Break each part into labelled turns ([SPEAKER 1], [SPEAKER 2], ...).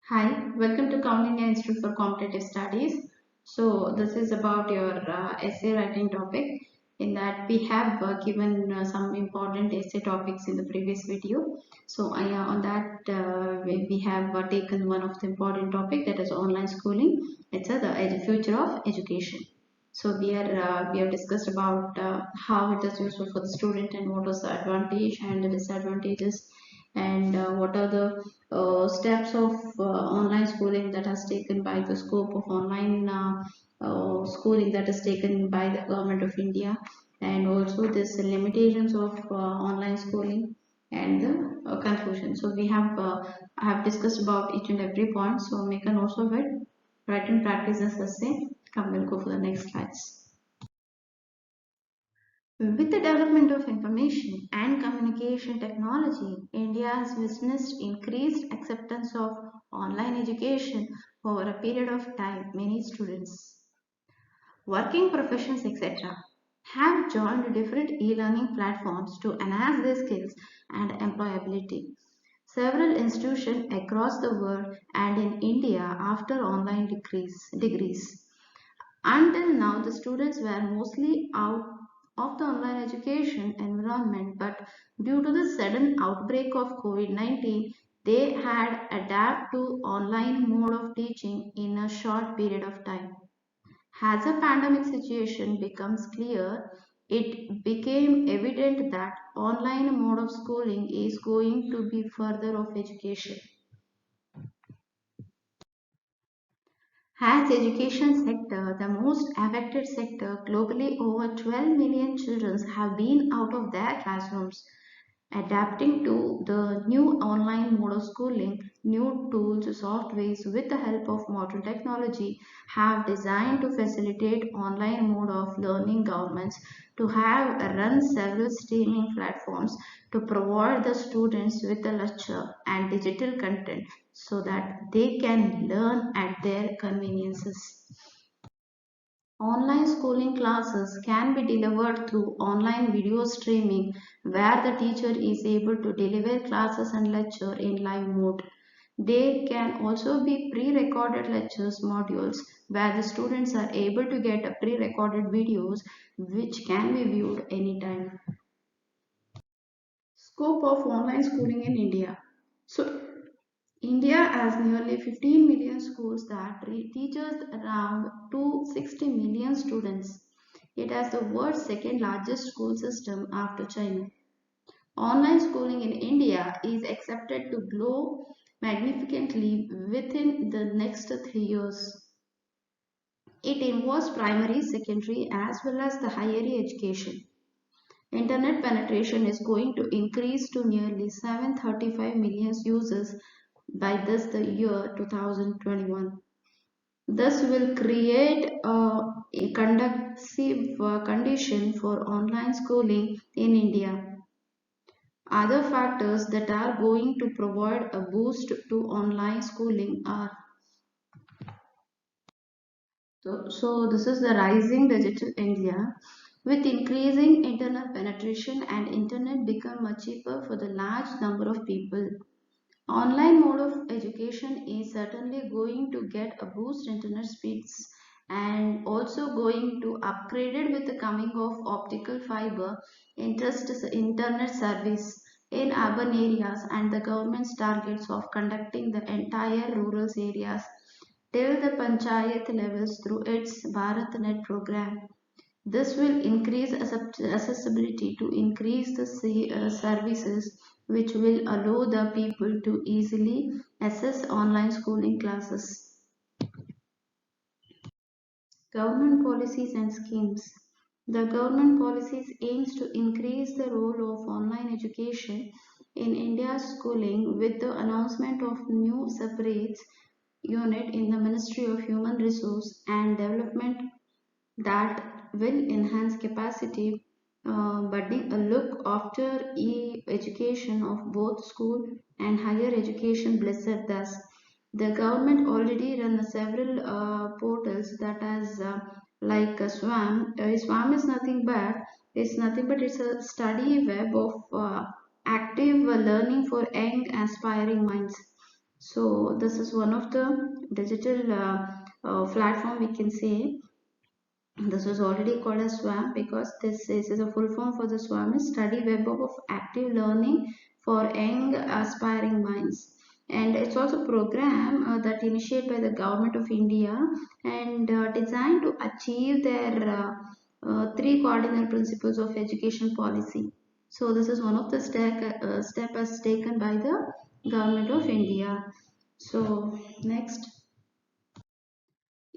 [SPEAKER 1] Hi, welcome to Count India Institute for Competitive Studies. So this is about your essay writing topic. In that we have given some important essay topics in the previous video. So on that we have taken one of the important topic, that is online schooling. It's the future of education. So we have discussed about how it is useful for the student and what was the advantage and the disadvantages, and what are the steps of online schooling that has taken by the scope of online schooling that is taken by the government of India, and also this limitations of online schooling and the conclusion. So I have discussed about each and every point. So make a note of it, write and practice this essay. Come, we'll go for the next slides. With the development of information and communication technology, India has witnessed increased acceptance of online education over a period of time. Many students, working professions, etc., have joined different e-learning platforms to enhance their skills and employability. Several institutions across the world and in India after online degrees. Until now, the students were mostly out of the online education environment, but due to the sudden outbreak of COVID-19, they had adapted to online mode of teaching in a short period of time. As the pandemic situation becomes clear, it became evident that online mode of schooling is going to be further of education. As education sector, the most affected sector globally, over 12 million children have been out of their classrooms. Adapting to the new online mode of schooling, new tools, softwares with the help of modern technology have designed to facilitate online mode of learning. Governments to have run several streaming platforms to provide the students with the lecture and digital content so that they can learn at their conveniences. Online schooling classes can be delivered through online video streaming where the teacher is able to deliver classes and lecture in live mode. There can also be pre-recorded lectures modules where the students are able to get a pre-recorded videos which can be viewed anytime. Scope of online schooling in India. So India has nearly 15 million schools that teaches around 260 million students. It has the world's second largest school system after China. Online schooling in India is expected to grow magnificently within the next 3 years. It involves primary, secondary, as well as the higher education. Internet penetration is going to increase to nearly 735 million users by this the year 2021. This will create a conducive condition for online schooling in India. Other factors that are going to provide a boost to online schooling are so this is the rising digital India. With increasing internet penetration and internet become much cheaper for the large number of people. Online mode of education is certainly going to get a boost in internet speeds and also going to upgrade it with the coming of optical fibre internet service in urban areas, and the government's targets of conducting the entire rural areas till the Panchayat levels through its BharatNet program. This will increase accessibility to increase the services, which will allow the people to easily access online schooling classes. Government policies and schemes. The government policies aims to increase the role of online education in India's schooling with the announcement of new separate unit in the Ministry of Human Resource and Development that will enhance capacity, budding a look after education of both school and higher education blessed thus. The government already run several portals that has like SWAM. SWAM is nothing but it's a study web of active learning for young aspiring minds. So this is one of the digital platform we can say. This was already called as SWAYAM because this is a full form for the SWAYAM is Study Web of Active Learning for Young Aspiring Minds. And it's also a program that initiated by the government of India and designed to achieve their three cardinal principles of education policy. So this is one of the step as taken by the government of India. So next.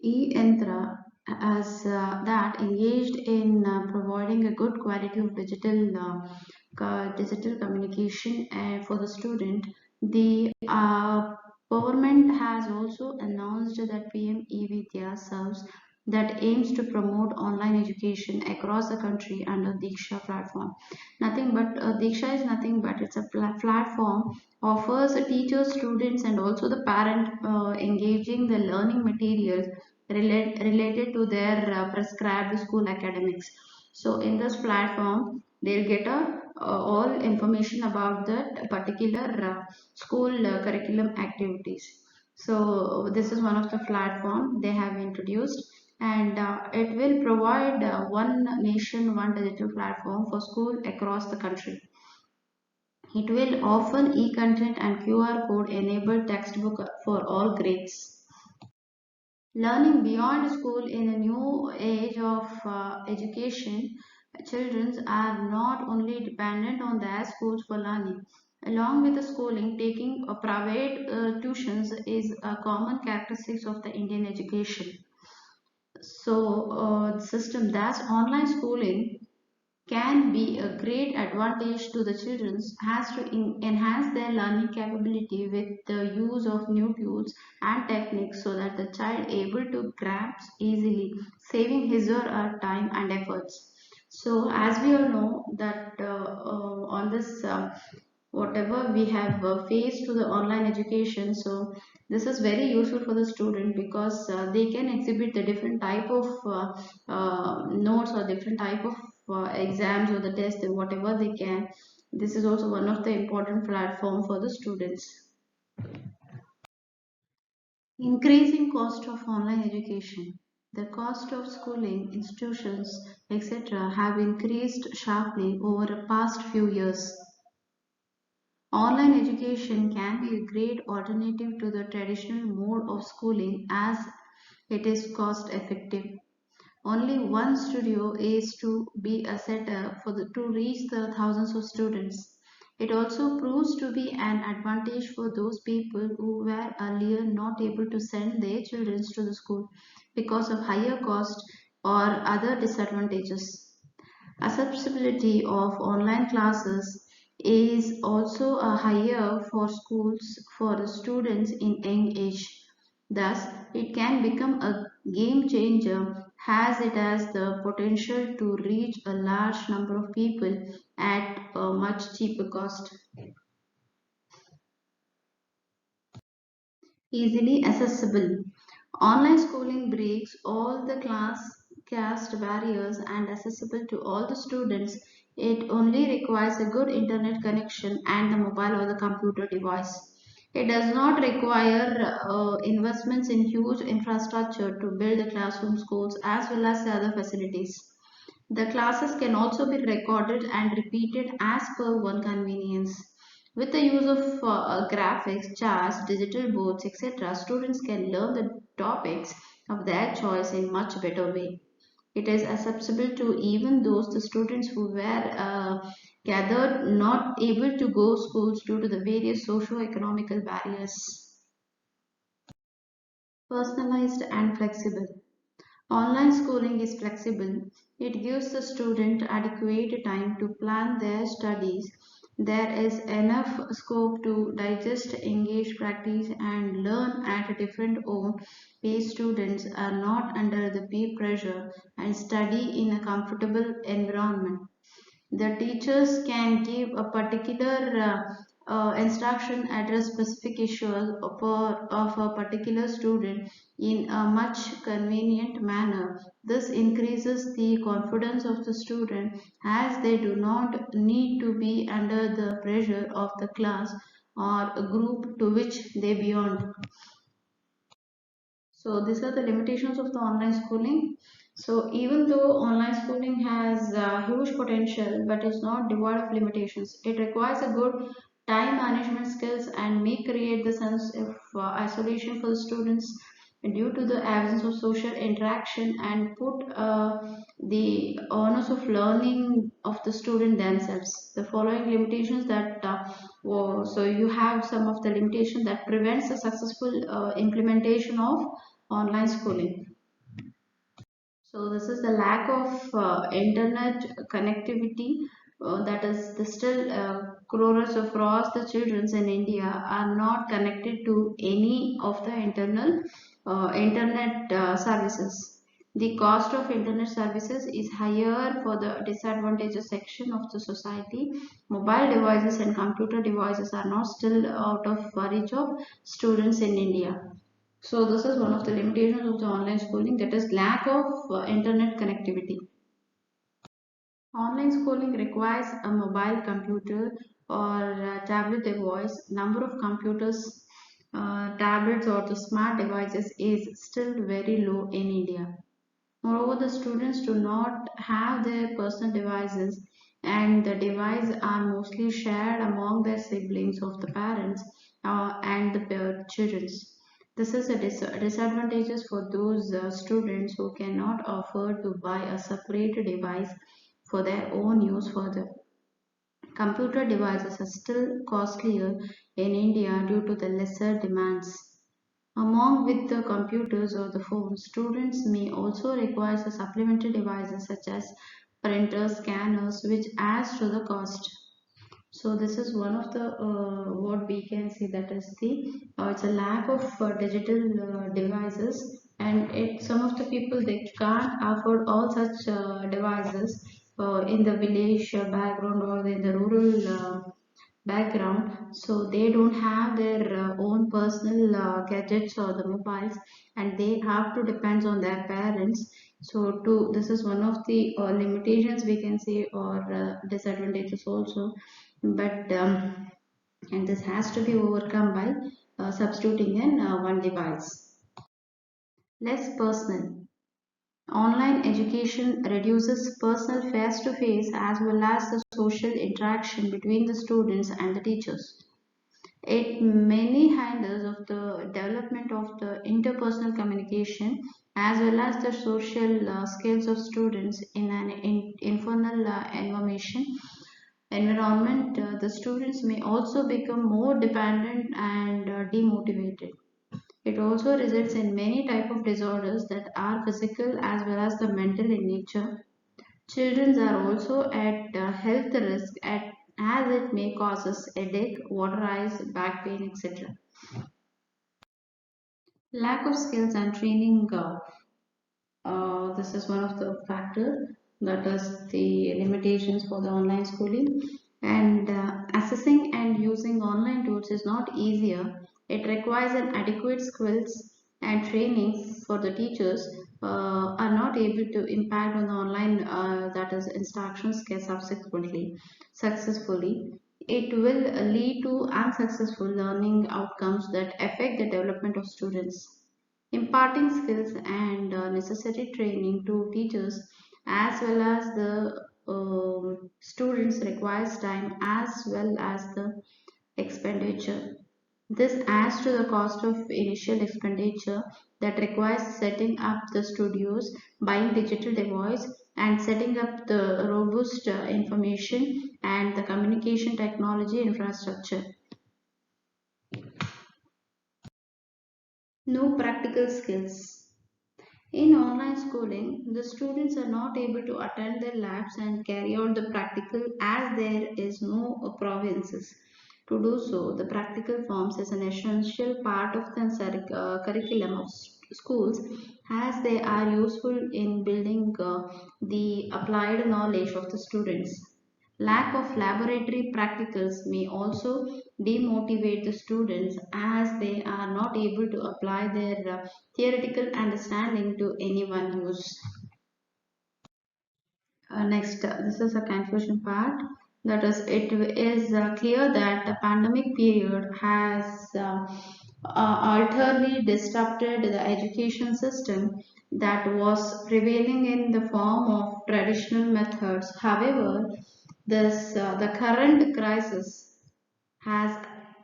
[SPEAKER 1] E-Entra as that engaged in providing a good quality of digital communication for the student. The government has also announced that PM E-Vidya serves that aims to promote online education across the country under Diksha platform. Nothing but Diksha is nothing but it's a platform offers the teachers, students, and also the parent engaging the learning materials related to their prescribed school academics. So in this platform, they'll get all information about that particular school curriculum activities. So this is one of the platform they have introduced, and it will provide one nation, one digital platform for school across the country. It will offer e-content and QR code enabled textbook for all grades. Learning beyond school in a new age of education, children are not only dependent on their schools for learning. Along with the schooling, taking private tuitions is a common characteristics of the Indian education. So, the system that's online schooling can be a great advantage to the children has to enhance their learning capability with the use of new tools and techniques so that the child able to grasp easily, saving his or her time and efforts. So as we all know that on this whatever we have faced to the online education, so this is very useful for the student because they can exhibit the different type of notes or different type of exams or the test whatever they can. This is also one of the important platform for the students. Increasing cost of online education. The cost of schooling, institutions, etc. have increased sharply over the past few years. Online education can be a great alternative to the traditional mode of schooling as it is cost effective. Only one studio is to be a setup to reach the thousands of students. It also proves to be an advantage for those people who were earlier not able to send their children to the school because of higher cost or other disadvantages. Accessibility of online classes is also a higher for schools for the students in young age. Thus, it can become a game changer as it has the potential to reach a large number of people at a much cheaper cost. Easily accessible. Online schooling breaks all the class caste barriers and accessible to all the students. It only requires a good internet connection and the mobile or the computer device. It does not require investments in huge infrastructure to build the classroom schools as well as the other facilities. The classes can also be recorded and repeated as per one convenience. With the use of graphics, charts, digital boards, etc., students can learn the topics of their choice in much better way. It is accessible to even those the students who were gathered not able to go schools due to the various socio-economical barriers. Personalized and flexible. Online schooling is flexible. It gives the student adequate time to plan their studies. There is enough scope to digest, engage, practice, and learn at a different own pace. Students are not under the peer pressure and study in a comfortable environment. The teachers can give a particular instruction address specific issues of a particular student in a much convenient manner. This increases the confidence of the student as they do not need to be under the pressure of the class or a group to which they belong. So these are the limitations of the online schooling. So even though online schooling has huge potential but is not devoid of limitations, it requires a good time management skills and may create the sense of isolation for the students due to the absence of social interaction and put the onus of learning of the student themselves. The following limitations that so you have some of the limitation that prevents the successful implementation of online schooling. So this is the lack of internet connectivity. That is, the still crores of across the children in India are not connected to any of the internal internet services. The cost of internet services is higher for the disadvantaged section of the society. Mobile devices and computer devices are not still out of reach of students in India. So this is one of the limitations of the online schooling, that is lack of internet connectivity. Online schooling requires a mobile computer or tablet device. Number of computers, tablets or the smart devices is still very low in India. Moreover, the students do not have their personal devices and the devices are mostly shared among their siblings of the parents and the children. This is a disadvantages for those students who cannot afford to buy a separate device for their own use further. Computer devices are still costlier in India due to the lesser demands. Along with the computers or the phones, students may also require the supplementary devices such as printers, scanners, which adds to the cost. So this is one of the what we can see, that is the it's a lack of digital devices, and it some of the people they can't afford all such devices in the village background or in the rural background, so they don't have their own personal gadgets or the mobiles, and they have to depend on their parents. So to this is one of the limitations we can say, or disadvantages also, but and this has to be overcome by substituting in one device. Less personal. Online education reduces personal face to face as well as the social interaction between the students and the teachers. It many hinders of the development of the interpersonal communication as well as the social skills of students in an informal environment. The students may also become more dependent and demotivated. It also results in many type of disorders that are physical as well as the mental in nature. Children are also at health risk as it may causes headache, water eyes, back pain, etc. Lack of skills and training. This is one of the factor, that is the limitations for the online schooling. And assessing and using online tools is not easier. It requires an adequate skills and training for the teachers are not able to impact on the online that is instructions get subsequently successfully. It will lead to unsuccessful learning outcomes that affect the development of students. Imparting skills and necessary training to teachers as well as the students requires time as well as the expenditure. This adds to the cost of initial expenditure that requires setting up the studios, buying digital device, and setting up the robust information and the communication technology infrastructure. No practical skills. In online schooling, the students are not able to attend their labs and carry out the practical as there is no provinces. To do so, the practical forms is an essential part of the curriculum of schools as they are useful in building the applied knowledge of the students. Lack of laboratory practicals may also demotivate the students as they are not able to apply their theoretical understanding to any one use. Next, this is a conclusion part. That is, it is clear that the pandemic period has utterly disrupted the education system that was prevailing in the form of traditional methods. However, the current crisis has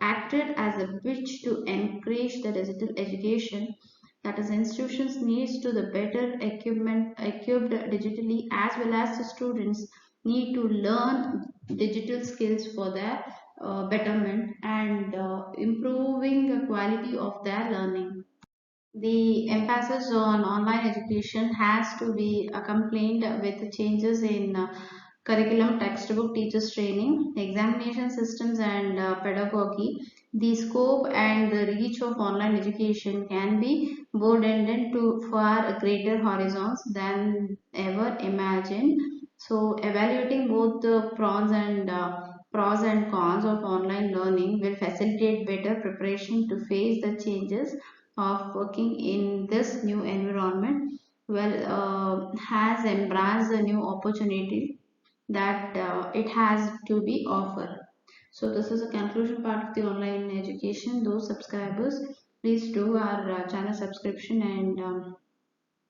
[SPEAKER 1] acted as a bridge to encourage the digital education, that is institutions needs to the better equipped digitally, as well as the students need to learn digital skills for their betterment and improving the quality of their learning. The emphasis on online education has to be accompanied with changes in curriculum, textbook, teachers training, examination systems, and pedagogy. The scope and the reach of online education can be broadened to far greater horizons than ever imagined. So, evaluating both the pros and cons of online learning will facilitate better preparation to face the changes of working in this new environment. Well, has embraced the new opportunity that it has to be offered. So this is a conclusion part of the online education. Those subscribers, please do our channel subscription and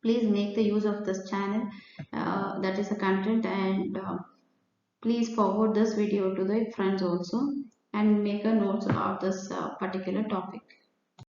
[SPEAKER 1] please make the use of this channel, that is the content, and please forward this video to the friends also and make a notes about this particular topic.